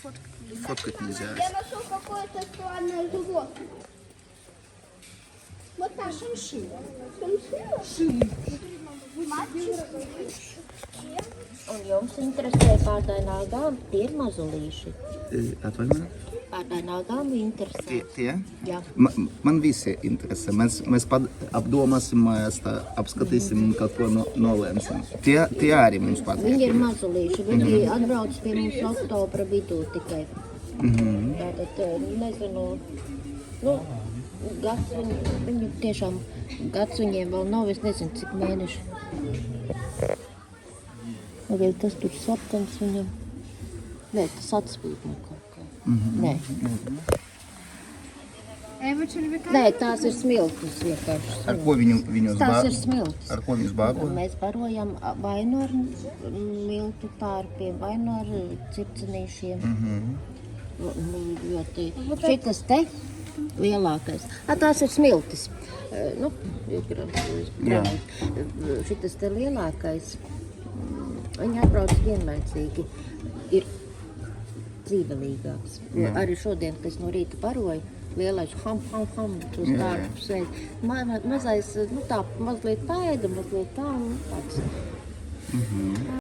Фоткать нельзя. Я нашел какое-то странное животное. Вот так. Шиншилла. Шиншилла? Un jums interesē pārdainā gāma, tie ir mazulīši. Atvainojiet. Pārdainā gāma interesē. Tie? Jā. Man visi interesē. Mēs apdomāsim, apskatīsim, kaut ko nolēmsim. Tie arī mums patīk. Viņi ir mazulīši, viņi atbrauc pie mums oktobra vidū tikai. Tātad, nezinu, gads viņi tiešām, gads viņiem vēl nav, es nezinu, cik mēneši. Vai tas tur sarkans viņam? Nē, tas atspīd no kaut kā. Nē. Nē, tās ir smiltis vienkārši. Ar ko viņus Tās ir smiltis. Ar ko viņus bāko? Mēs barojam vai no ar miltu tārpiem, vai no ar circenīšiem. Šitas te lielākais. Tās ir smiltis. Šitas te lielākais. Viņi atbrauc vienlaicīgi. Ir dzīvelīgāks. Arī šodien, kad es no rīta baroju, lielais ham, tos tārpus veids. Mazais, tā mazliet pēda, mazliet tā, tāds.